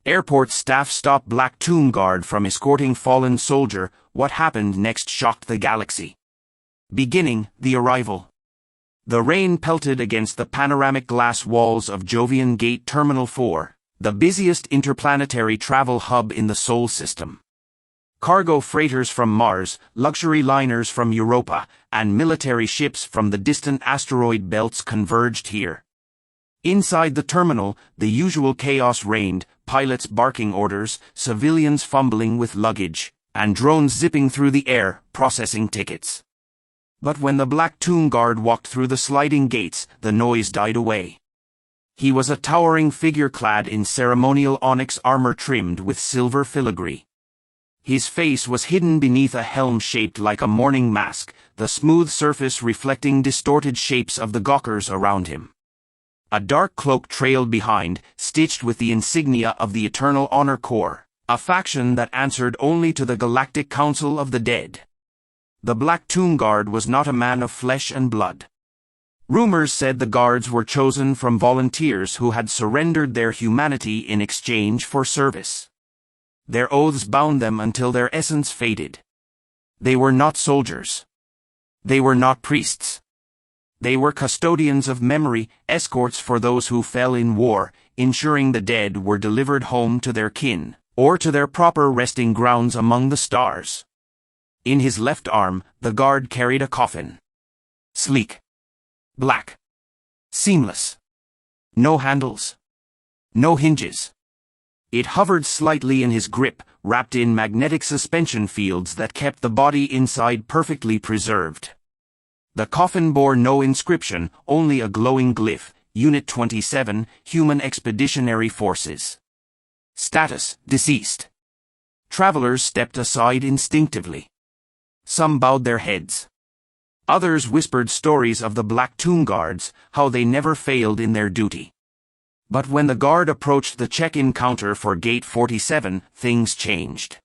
Airport staff stop Black Tomb Guard from escorting fallen soldier. What happened next shocked the galaxy. Beginning, the arrival. The rain pelted against the panoramic glass walls of Jovian Gate Terminal 4, the busiest interplanetary travel hub in the Sol system. Cargo freighters from Mars, luxury liners from Europa, and military ships from the distant asteroid belts converged here. Inside the terminal, the usual chaos reigned, pilots barking orders, civilians fumbling with luggage, and drones zipping through the air, processing tickets. But when the Black Tomb Guard walked through the sliding gates, the noise died away. He was a towering figure clad in ceremonial onyx armor trimmed with silver filigree. His face was hidden beneath a helm shaped like a mourning mask, the smooth surface reflecting distorted shapes of the gawkers around him. A dark cloak trailed behind, stitched with the insignia of the Eternal Honor Corps, a faction that answered only to the Galactic Council of the Dead. The Black Tomb Guard was not a man of flesh and blood. Rumors said the guards were chosen from volunteers who had surrendered their humanity in exchange for service. Their oaths bound them until their essence faded. They were not soldiers. They were not priests. They were custodians of memory, escorts for those who fell in war, ensuring the dead were delivered home to their kin, or to their proper resting grounds among the stars. In his left arm, the guard carried a coffin. Sleek. Black. Seamless. No handles. No hinges. It hovered slightly in his grip, wrapped in magnetic suspension fields that kept the body inside perfectly preserved. The coffin bore no inscription, only a glowing glyph, Unit 27, Human Expeditionary Forces. Status, deceased. Travelers stepped aside instinctively. Some bowed their heads. Others whispered stories of the Black Tomb Guards, how they never failed in their duty. But when the guard approached the check-in counter for Gate 47, things changed.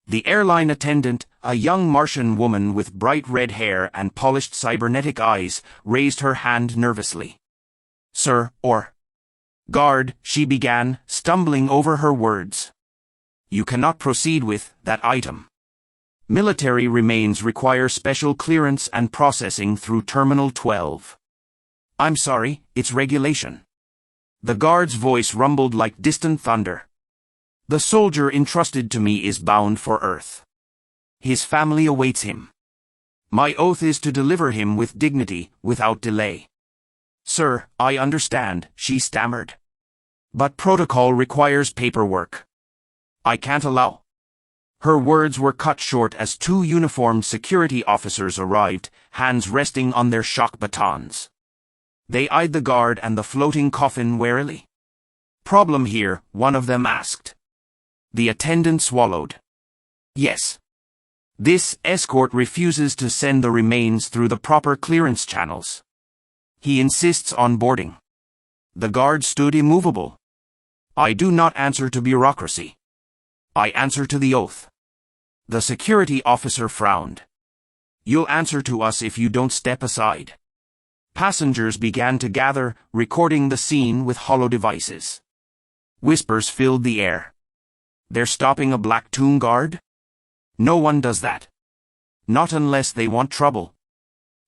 The airline attendant, a young Martian woman with bright red hair and polished cybernetic eyes, raised her hand nervously. "Sir, or guard," she began, stumbling over her words. "You cannot proceed with that item. Military remains require special clearance and processing through Terminal 12. I'm sorry, it's regulation." The guard's voice rumbled like distant thunder. "The soldier entrusted to me is bound for Earth. His family awaits him. My oath is to deliver him with dignity, without delay." "Sir, I understand," she stammered. "But protocol requires paperwork. I can't allow." Her words were cut short as two uniformed security officers arrived, hands resting on their shock batons. They eyed the guard and the floating coffin warily. "Problem here?" one of them asked. The attendant swallowed. "Yes. This escort refuses to send the remains through the proper clearance channels. He insists on boarding." The guard stood immovable. "I do not answer to bureaucracy. I answer to the oath." The security officer frowned. "You'll answer to us if you don't step aside." Passengers began to gather, recording the scene with hollow devices. Whispers filled the air. "They're stopping a Black Tomb Guard? No one does that. Not unless they want trouble.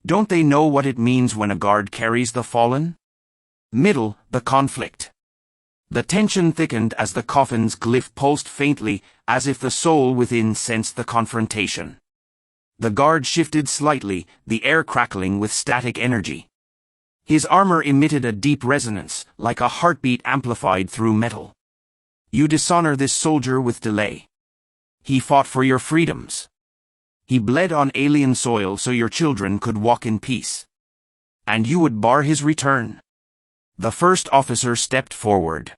Don't they know what it means when a guard carries the fallen?" Middle, the conflict. The tension thickened as the coffin's glyph pulsed faintly, as if the soul within sensed the confrontation. The guard shifted slightly, the air crackling with static energy. His armor emitted a deep resonance, like a heartbeat amplified through metal. "You dishonor this soldier with delay. He fought for your freedoms. He bled on alien soil so your children could walk in peace. And you would bar his return." The first officer stepped forward.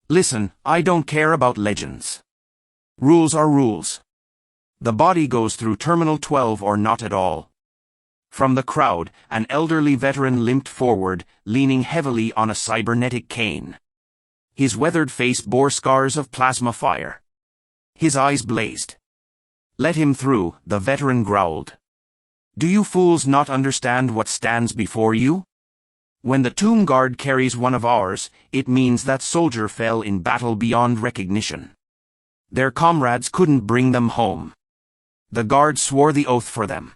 "Listen, I don't care about legends. Rules are rules. The body goes through Terminal 12 or not at all." From the crowd, an elderly veteran limped forward, leaning heavily on a cybernetic cane. His weathered face bore scars of plasma fire. His eyes blazed. "Let him through," the veteran growled. "Do you fools not understand what stands before you? When the tomb guard carries one of ours, it means that soldier fell in battle beyond recognition. Their comrades couldn't bring them home. The guard swore the oath for them.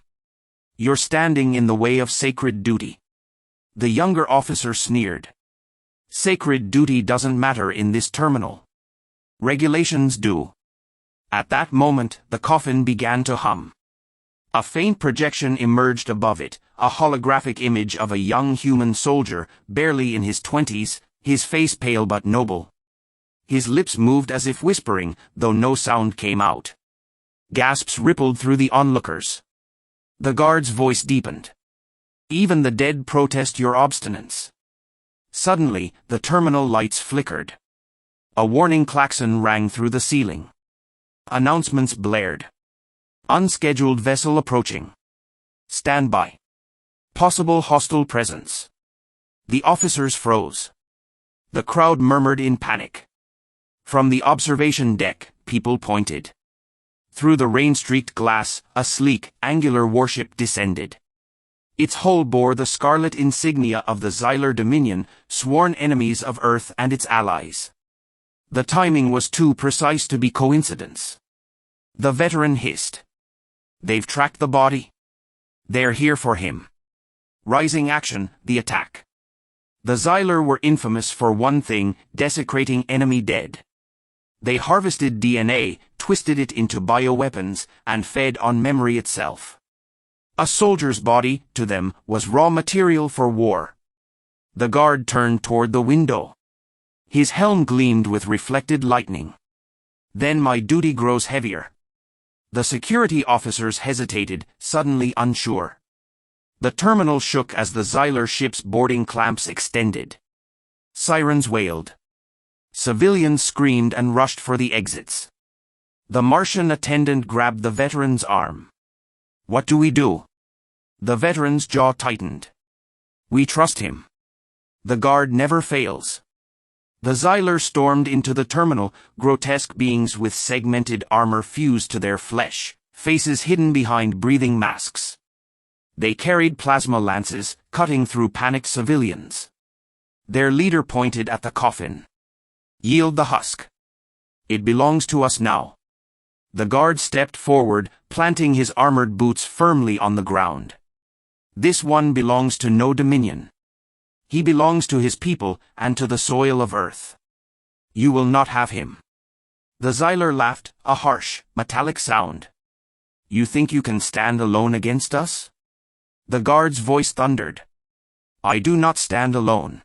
You're standing in the way of sacred duty. The younger officer sneered. Sacred duty doesn't matter in this terminal. Regulations do. At that moment, the coffin began to hum. A faint projection emerged above it, a holographic image of a young human soldier, barely in his 20s, his face pale but noble. His lips moved as if whispering, though no sound came out. Gasps rippled through the onlookers. The guard's voice deepened. Even the dead protest your obstinance. Suddenly, the terminal lights flickered. A warning klaxon rang through the ceiling. Announcements blared. Unscheduled vessel approaching. Stand by. Possible hostile presence. The officers froze. The crowd murmured in panic. From the observation deck, people pointed. Through the rain-streaked glass, a sleek, angular warship descended. Its hull bore the scarlet insignia of the Xylar Dominion, sworn enemies of Earth and its allies. The timing was too precise to be coincidence. The veteran hissed. They've tracked the body. They're here for him. Rising action, the attack. The Xylar were infamous for one thing, desecrating enemy dead. They harvested DNA, twisted it into bioweapons, and fed on memory itself. A soldier's body, to them, was raw material for war. The guard turned toward the window. His helm gleamed with reflected lightning. Then my duty grows heavier. The security officers hesitated, suddenly unsure. The terminal shook as the Xylar ship's boarding clamps extended. Sirens wailed. Civilians screamed and rushed for the exits. The Martian attendant grabbed the veteran's arm. What do we do? The veteran's jaw tightened. We trust him. The guard never fails. The Xylar stormed into the terminal, grotesque beings with segmented armor fused to their flesh, faces hidden behind breathing masks. They carried plasma lances, cutting through panicked civilians. Their leader pointed at the coffin. Yield the husk. It belongs to us now. The guard stepped forward, planting his armored boots firmly on the ground. This one belongs to no dominion. He belongs to his people and to the soil of Earth. You will not have him. The Xylar laughed, a harsh, metallic sound. You think you can stand alone against us? The guard's voice thundered. I do not stand alone.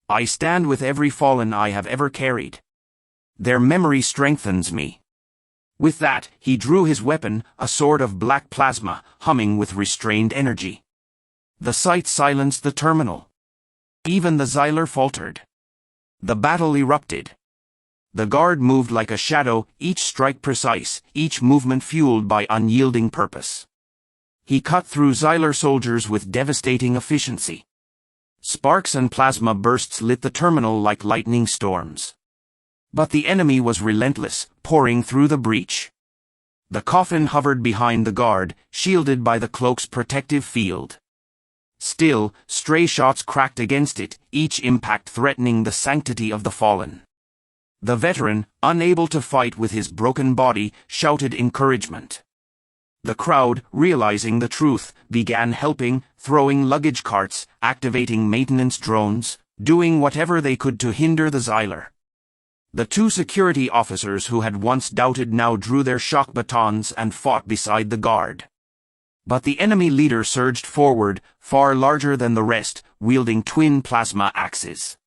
I stand with every fallen I have ever carried. Their memory strengthens me. With that, he drew his weapon, a sword of black plasma, humming with restrained energy. The sight silenced the terminal. Even the Xylar faltered. The battle erupted. The guard moved like a shadow, each strike precise, each movement fueled by unyielding purpose. He cut through Xylar soldiers with devastating efficiency. Sparks and plasma bursts lit the terminal like lightning storms. But the enemy was relentless, pouring through the breach. The coffin hovered behind the guard, shielded by the cloak's protective field. Still, stray shots cracked against it, each impact threatening the sanctity of the fallen. The veteran, unable to fight with his broken body, shouted encouragement. The crowd, realizing the truth, began helping, throwing luggage carts, activating maintenance drones, doing whatever they could to hinder the Xylar. The two security officers who had once doubted now drew their shock batons and fought beside the guard. But the enemy leader surged forward, far larger than the rest, wielding twin plasma axes.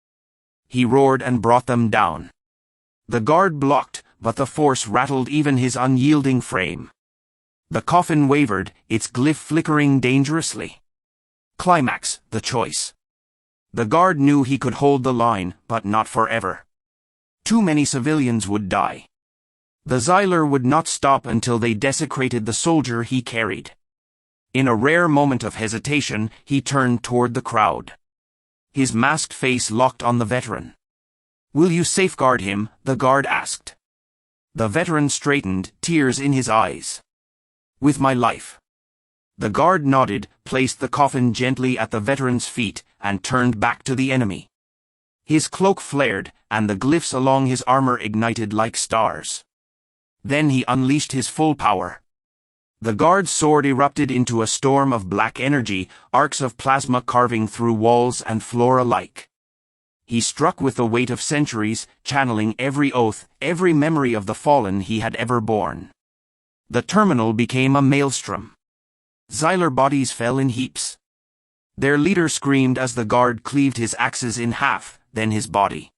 He roared and brought them down. The guard blocked, but the force rattled even his unyielding frame. The coffin wavered, its glyph flickering dangerously. Climax, the choice. The guard knew he could hold the line, but not forever. Too many civilians would die. The Xylar would not stop until they desecrated the soldier he carried. In a rare moment of hesitation, he turned toward the crowd. His masked face locked on the veteran. Will you safeguard him? The guard asked. The veteran straightened, tears in his eyes. With my life. The guard nodded, placed the coffin gently at the veteran's feet, and turned back to the enemy. His cloak flared, and the glyphs along his armor ignited like stars. Then he unleashed his full power. The guard's sword erupted into a storm of black energy, arcs of plasma carving through walls and floor alike. He struck with the weight of centuries, channeling every oath, every memory of the fallen he had ever borne. The terminal became a maelstrom. Xylar bodies fell in heaps. Their leader screamed as the guard cleaved his axes in half, then his body.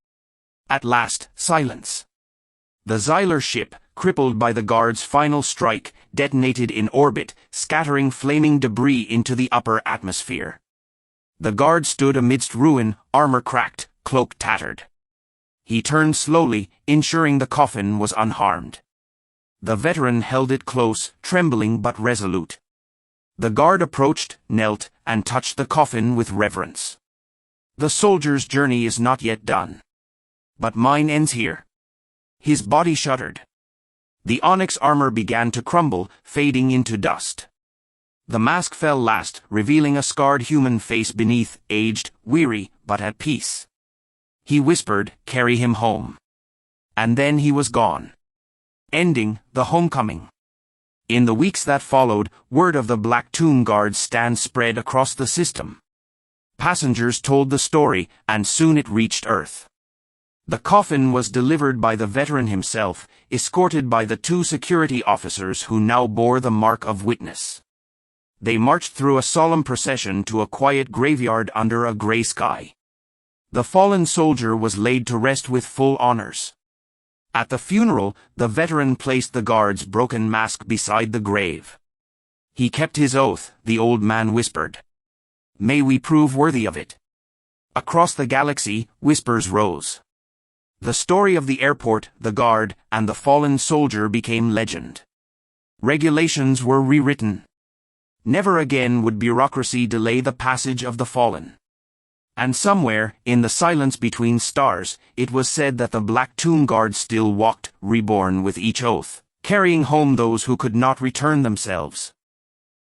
At last, silence. The Xylar ship, crippled by the guard's final strike, detonated in orbit, scattering flaming debris into the upper atmosphere. The guard stood amidst ruin, armor cracked, cloak tattered. He turned slowly, ensuring the coffin was unharmed. The veteran held it close, trembling but resolute. The guard approached, knelt, and touched the coffin with reverence. The soldier's journey is not yet done. But mine ends here. His body shuddered. The onyx armor began to crumble, fading into dust. The mask fell last, revealing a scarred human face beneath, aged, weary, but at peace. He whispered, "Carry him home." And then he was gone. Ending the homecoming. In the weeks that followed, word of the Black Tomb Guard's stand spread across the system. Passengers told the story, and soon it reached Earth. The coffin was delivered by the veteran himself, escorted by the 2 security officers who now bore the mark of witness. They marched through a solemn procession to a quiet graveyard under a gray sky. The fallen soldier was laid to rest with full honors. At the funeral, the veteran placed the guard's broken mask beside the grave. "He kept his oath," the old man whispered. "May we prove worthy of it." Across the galaxy, whispers rose. The story of the airport, the guard, and the fallen soldier became legend. Regulations were rewritten. Never again would bureaucracy delay the passage of the fallen. And somewhere, in the silence between stars, it was said that the Black Tomb Guard still walked, reborn with each oath, carrying home those who could not return themselves.